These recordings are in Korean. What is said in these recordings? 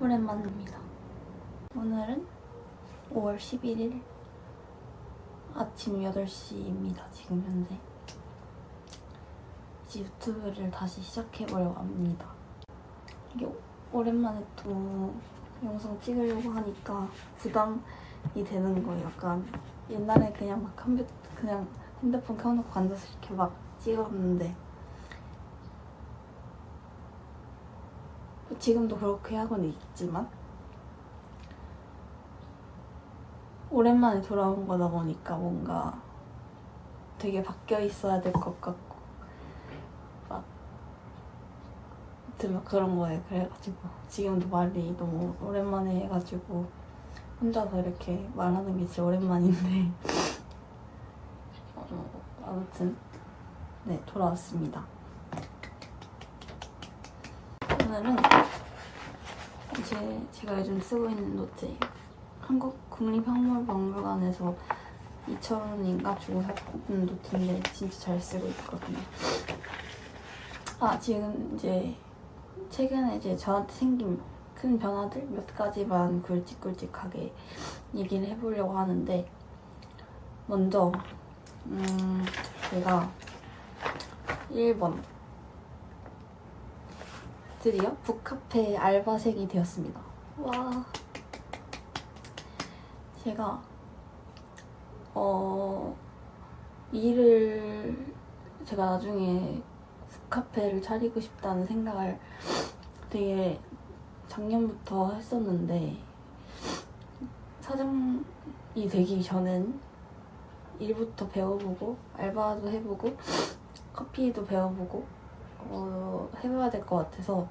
오랜만입니다. 오늘은 5월 11일 아침 8시입니다. 지금 현재. 이제 유튜브를 다시 시작해보려고 합니다. 이게 오랜만에 또 영상 찍으려고 하니까 부담이 되는 거예요. 약간 옛날에 그냥 막 그냥 핸드폰 켜놓고 앉아서 이렇게 막 찍었는데 지금도 그렇게 하고는 있지만 오랜만에 돌아온 거다 보니까 뭔가 되게 바뀌어 있어야 될 것 같고 막 아무튼 막 그런 거예요. 그래가지고 지금도 말이 너무 오랜만에 해가지고 혼자서 이렇게 말하는 게 진짜 오랜만인데 아무튼 네, 돌아왔습니다. 오늘은 이제 제가 요즘 쓰고 있는 노트예요. 한국국립학물박물관에서 2,000원인가 주고 샀던 노트인데 진짜 잘 쓰고 있거든요. 지금 이제 최근에 이제 저한테 생긴 큰 변화들 몇 가지만 굵직굵직하게 얘기를 해보려고 하는데, 먼저 제가 1번 드디어 북카페 알바생이 되었습니다. 와, 제가 제가 나중에 북카페를 차리고 싶다는 생각을 되게 작년부터 했었는데, 사장이 되기 전엔 일부터 배워보고 알바도 해보고 커피도 배워보고 해봐야 될 것 같아서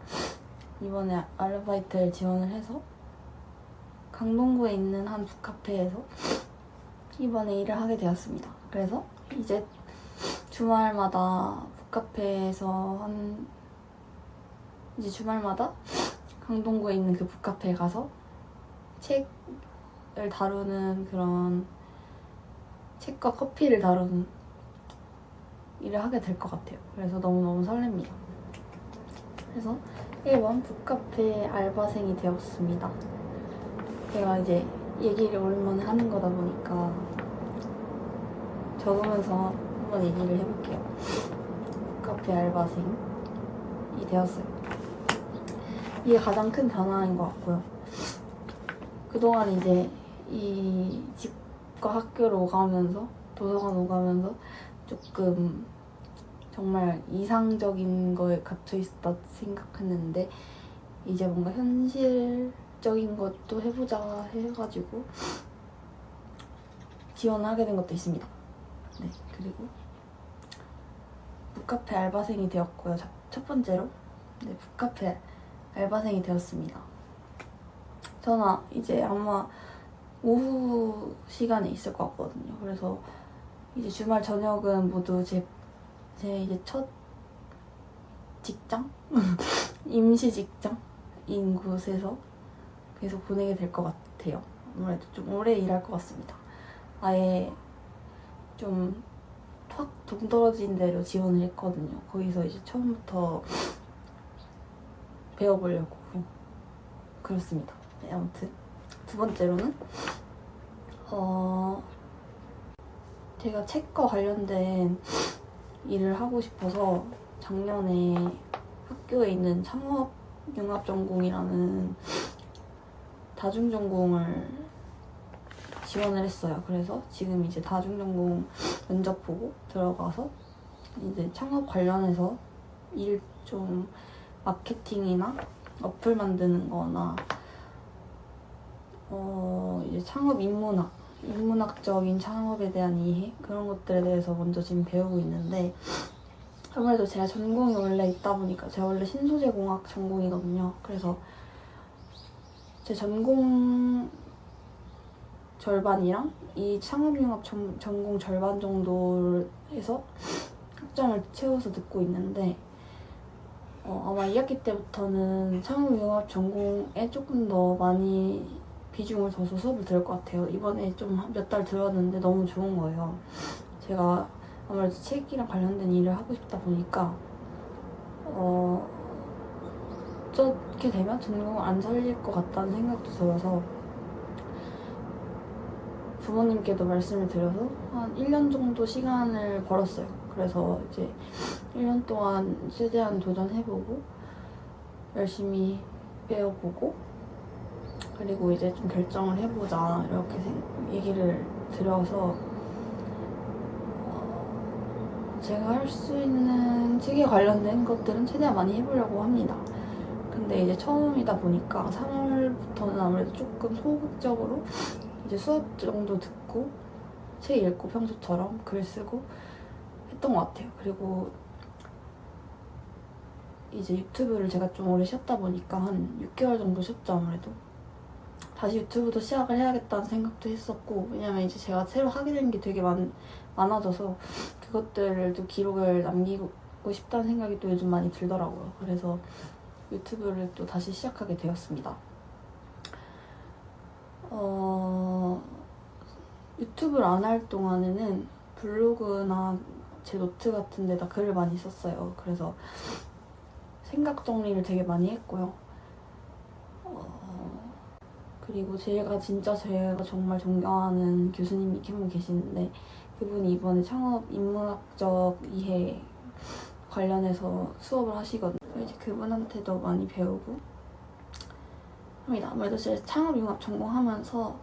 이번에 아르바이트를 지원을 해서 강동구에 있는 한 북카페에서 이번에 일을 하게 되었습니다. 그래서 이제 주말마다 북카페에서 이제 주말마다 강동구에 있는 그 북카페에 가서 책을 다루는 그런 책과 커피를 다루는 일을 하게 될 것 같아요. 그래서 너무너무 설렙니다. 그래서 1번 북카페 알바생이 되었습니다. 제가 이제 얘기를 오랜만에 하는 거다 보니까 적으면서 한번 얘기를 해볼게요. 북카페 알바생이 되었어요. 이게 가장 큰 변화인 것 같고요. 그동안 이제 이 집과 학교를 오가면서 도서관 오가면서 조금 정말 이상적인 거에 갇혀 있었다 생각했는데, 이제 뭔가 현실적인 것도 해보자 해가지고 지원하게 된 것도 있습니다. 네, 그리고 북카페 알바생이 되었고요. 첫 번째로 네, 북카페 알바생이 되었습니다. 저는 이제 아마 오후 시간에 있을 것 같거든요. 그래서 이제 주말 저녁은 모두 제 이제 첫 직장? 임시 직장인 곳에서 계속 보내게 될 것 같아요. 아무래도 좀 오래 일할 것 같습니다. 아예 좀 확 동떨어진 데로 지원을 했거든요. 거기서 이제 처음부터 배워보려고 그렇습니다. 네, 아무튼 두 번째로는 제가 책과 관련된 일을 하고 싶어서 작년에 학교에 있는 창업융합전공이라는 다중전공을 지원을 했어요. 그래서 지금 이제 다중전공 면접 보고 들어가서 이제 창업 관련해서 일 좀 마케팅이나 어플 만드는 거나 이제 창업 인문학적인 창업에 대한 이해, 그런 것들에 대해서 먼저 지금 배우고 있는데, 아무래도 제가 전공이 원래 있다 보니까 제가 원래 신소재공학 전공이거든요. 그래서 제 전공 절반이랑 이 창업융합 전공 절반 정도에서 학점을 채워서 듣고 있는데, 아마 2학기 때부터는 창업융합 전공에 조금 더 많이 비중을 둬서 수업을 들을 것 같아요. 이번에 좀 몇 달 들었는데 너무 좋은 거예요. 제가 아무래도 책이랑 관련된 일을 하고 싶다 보니까 어떻게 되면 전공을 안 살릴 것 같다는 생각도 들어서 부모님께도 말씀을 드려서 한 1년 정도 시간을 벌었어요. 그래서 이제 1년 동안 최대한 도전해보고 열심히 배워보고 그리고 이제 좀 결정을 해보자 이렇게 얘기를 드려서 제가 할 수 있는 책에 관련된 것들은 최대한 많이 해보려고 합니다. 근데 이제 처음이다 보니까 3월부터는 아무래도 조금 소극적으로 이제 수업 정도 듣고 책 읽고 평소처럼 글 쓰고 했던 것 같아요. 그리고 이제 유튜브를 제가 좀 오래 쉬었다 보니까 한 6개월 정도 쉬었죠. 아무래도 다시 유튜브도 시작을 해야겠다는 생각도 했었고, 왜냐면 이제 제가 새로 하게 된 게 되게 많아져서 그것들을 또 기록을 남기고 싶다는 생각이 또 요즘 많이 들더라고요. 그래서 유튜브를 또 다시 시작하게 되었습니다. 유튜브를 안 할 동안에는 블로그나 제 노트 같은 데다 글을 많이 썼어요. 그래서 생각 정리를 되게 많이 했고요. 그리고 제가 정말 존경하는 교수님이 한 분 계시는데 그분이 이번에 창업 인문학적 이해 관련해서 수업을 하시거든요. 이제 그분한테도 많이 배우고 합니다. 아무래도 제가 창업융합 전공하면서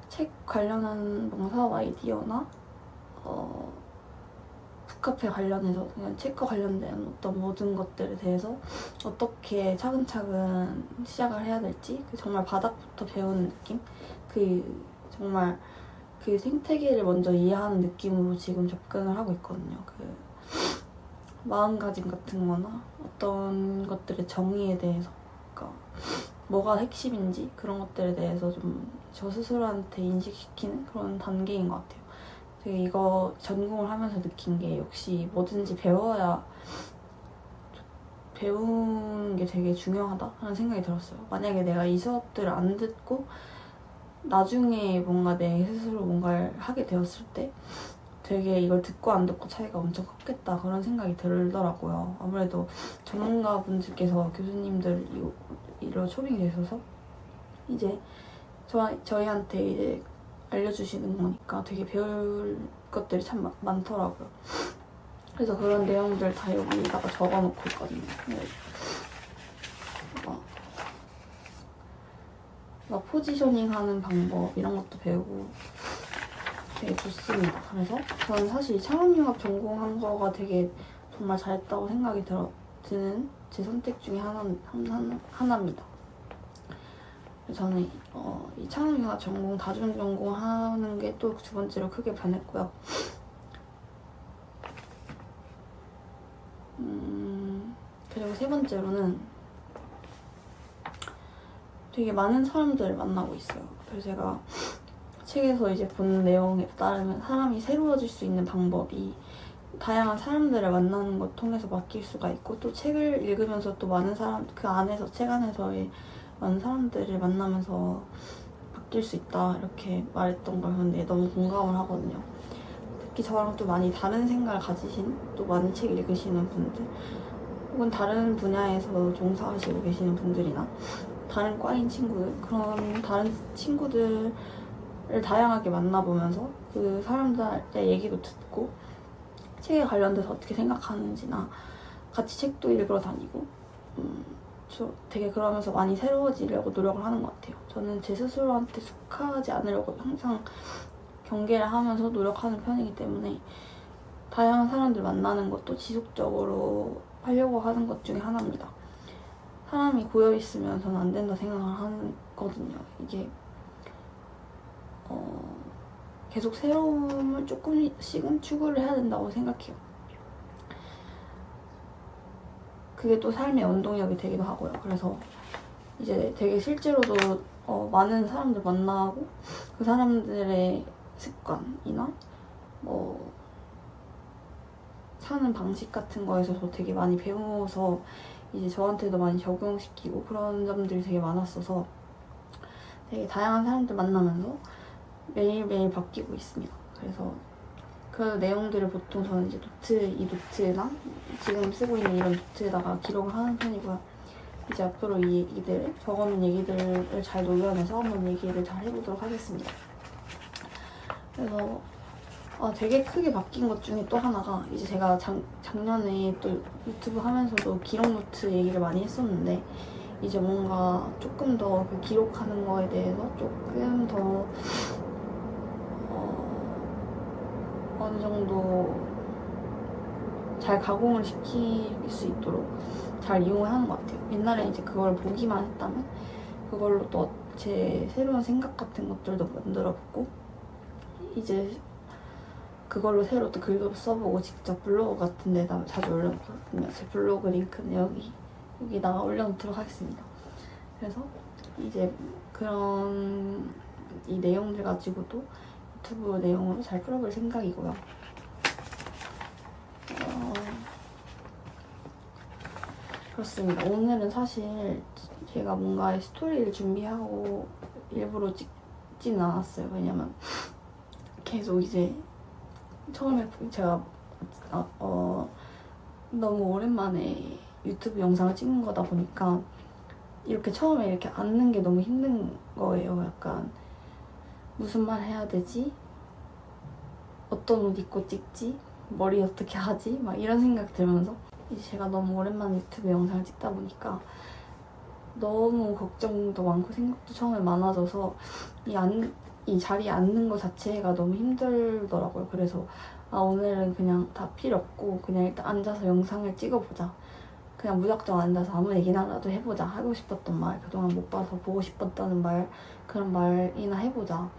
책 관련한 뭔가 사업 아이디어나 북카페 관련해서 그냥 책과 관련된 어떤 모든 것들에 대해서 어떻게 차근차근 시작을 해야 될지 정말 바닥부터 배우는 느낌? 정말 그 생태계를 먼저 이해하는 느낌으로 지금 접근을 하고 있거든요. 마음가짐 같은 거나 어떤 것들의 정의에 대해서 그러니까 뭐가 핵심인지 그런 것들에 대해서 좀 저 스스로한테 인식시키는 그런 단계인 것 같아요. 제가 이거 전공을 하면서 느낀 게 역시 뭐든지 배우는 게 되게 중요하다 하는 생각이 들었어요. 만약에 내가 이 수업들을 안 듣고 나중에 뭔가 내 스스로 뭔가를 하게 되었을 때 되게 이걸 듣고 안 듣고 차이가 엄청 컸겠다 그런 생각이 들더라고요. 아무래도 전문가분들께서 교수님들로 초빙이 되셔서 이제 저희한테 이제 알려주시는 거니까 되게 배울 것들이 참 많더라고요. 그래서 그런 내용들 다 여기다가 적어놓고 있거든요. 막 포지셔닝 하는 방법 이런 것도 배우고 되게 좋습니다. 그래서 저는 사실 창업융합 전공한 거가 되게 정말 잘했다고 생각이 드는 제 선택 중에 하나입니다. 저는 이 창업융합 전공, 다중 전공하는 게 또 두 번째로 크게 변했고요. 그리고 세 번째로는 되게 많은 사람들을 만나고 있어요. 그래서 제가 책에서 이제 본 내용에 따르면 사람이 새로워질 수 있는 방법이 다양한 사람들을 만나는 것 통해서 바뀔 수가 있고 또 책을 읽으면서 또 많은 사람, 책 안에서의 많은 사람들을 만나면서 바뀔 수 있다 이렇게 말했던 걸 보는데 너무 공감을 하거든요. 특히 저랑 또 많이 다른 생각을 가지신 또 많은 책 읽으시는 분들 혹은 다른 분야에서 종사하시고 계시는 분들이나 다른 과인 친구들 그런 다른 친구들을 다양하게 만나보면서 그 사람들의 얘기도 듣고 책에 관련돼서 어떻게 생각하는지나 같이 책도 읽으러 다니고 저 되게 그러면서 많이 새로워지려고 노력을 하는 것 같아요. 저는 제 스스로한테 속하지 않으려고 항상 경계를 하면서 노력하는 편이기 때문에 다양한 사람들 만나는 것도 지속적으로 하려고 하는 것 중에 하나입니다. 사람이 고여있으면 저는 안 된다 생각을 하거든요. 이게 계속 새로움을 조금씩은 추구를 해야 된다고 생각해요. 그게 또 삶의 원동력이 되기도 하고요. 그래서 이제 되게 실제로도 많은 사람들 만나고 그 사람들의 습관이나 뭐 사는 방식 같은 거에서 저 되게 많이 배워서 이제 저한테도 많이 적용시키고 그런 점들이 되게 많았어서 되게 다양한 사람들 만나면서 매일매일 바뀌고 있습니다. 그래서 그 내용들을 보통 저는 이제 이 노트나 지금 쓰고 있는 이런 노트에다가 기록을 하는 편이고요. 이제 앞으로 이 얘기들, 적어놓은 얘기들을 잘 녹여내서 한번 얘기를 잘 해보도록 하겠습니다. 그래서 되게 크게 바뀐 것 중에 또 하나가 이제 제가 작년에 또 유튜브 하면서도 기록 노트 얘기를 많이 했었는데 이제 뭔가 조금 더 그 기록하는 거에 대해서 조금 더 어느 정도 잘 가공을 시킬 수 있도록 잘 이용을 하는 것 같아요. 옛날에 이제 그걸 보기만 했다면 그걸로 또 제 새로운 생각 같은 것들도 만들어보고 이제 그걸로 새로 또 글도 써보고 직접 블로그 같은 데다 자주 올려놓거든요. 제 블로그 링크는 여기다가 올려놓도록 하겠습니다. 그래서 이제 그런 이 내용들 가지고도 유튜브 내용으로 잘 풀어볼 생각이고요. 그렇습니다. 오늘은 사실 제가 뭔가 스토리를 준비하고 일부러 찍지는 않았어요. 왜냐면 계속 이제 처음에 제가 너무 오랜만에 유튜브 영상을 찍는 거다 보니까 이렇게 처음에 이렇게 앉는 게 너무 힘든 거예요. 약간 무슨 말 해야 되지? 어떤 옷 입고 찍지? 머리 어떻게 하지? 막 이런 생각 들면서 이제 제가 너무 오랜만에 유튜브 영상을 찍다 보니까 너무 걱정도 많고 생각도 처음에 많아져서 이 자리에 앉는 거 자체가 너무 힘들더라고요. 그래서 오늘은 그냥 다 필요 없고 그냥 일단 앉아서 영상을 찍어보자. 그냥 무작정 앉아서 아무 얘기나라도 해보자. 하고 싶었던 말, 그동안 못 봐서 보고 싶었다는 말, 그런 말이나 해보자.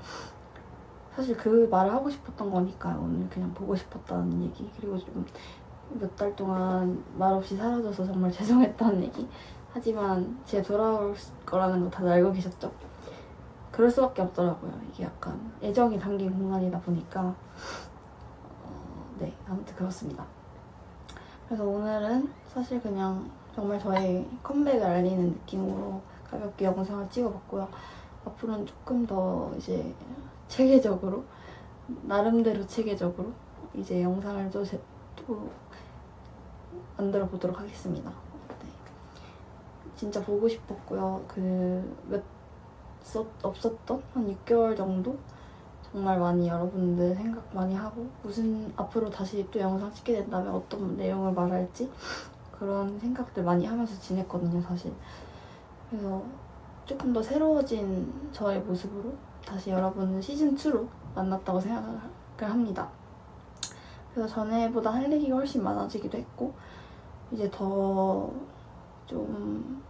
사실 그 말을 하고 싶었던 거니까요. 오늘 그냥 보고 싶었다는 얘기. 그리고 좀 몇 달 동안 말없이 사라져서 정말 죄송했다는 얘기. 하지만 제가 돌아올 거라는 거 다들 알고 계셨죠? 그럴 수밖에 없더라고요. 이게 약간 애정이 담긴 공간이다 보니까 네, 아무튼 그렇습니다. 그래서 오늘은 사실 그냥 정말 저의 컴백을 알리는 느낌으로 가볍게 영상을 찍어봤고요. 앞으로는 조금 더 이제 체계적으로, 나름대로 체계적으로 이제 영상을 또 만들어 보도록 하겠습니다. 네. 진짜 보고 싶었고요. 없었던 한 6개월 정도 정말 많이 여러분들 생각 많이 하고 앞으로 다시 또 영상 찍게 된다면 어떤 내용을 말할지 그런 생각들 많이 하면서 지냈거든요, 사실. 그래서 조금 더 새로워진 저의 모습으로 다시 여러분은 시즌2로 만났다고 생각을 합니다. 그래서 전에보다 할 얘기가 훨씬 많아지기도 했고 이제 더 좀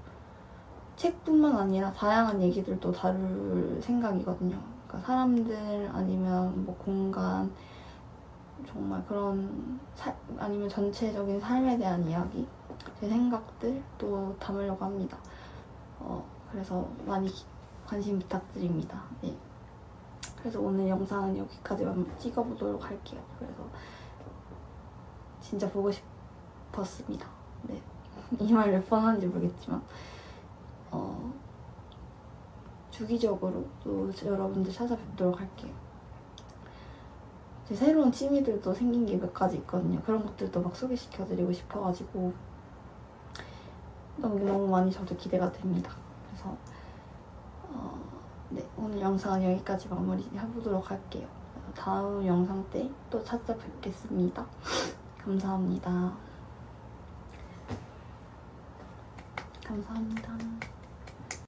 책뿐만 아니라 다양한 얘기들도 다룰 생각이거든요. 그러니까 사람들 아니면 뭐 공간, 정말 그런 아니면 전체적인 삶에 대한 이야기, 제 생각들도 담으려고 합니다. 그래서 많이 관심 부탁드립니다. 네. 그래서 오늘 영상은 여기까지만 찍어보도록 할게요. 그래서 진짜 보고 싶었습니다. 네. 이 말 몇 번 하는지 모르겠지만 주기적으로 또 여러분들 찾아뵙도록 할게요. 제 새로운 취미들도 생긴 게 몇 가지 있거든요. 그런 것들도 막 소개시켜드리고 싶어가지고 너무 많이 저도 기대가 됩니다. 그래서 네, 오늘 영상은 여기까지 마무리해보도록 할게요. 다음 영상 때 또 찾아뵙겠습니다. 감사합니다. 감사합니다.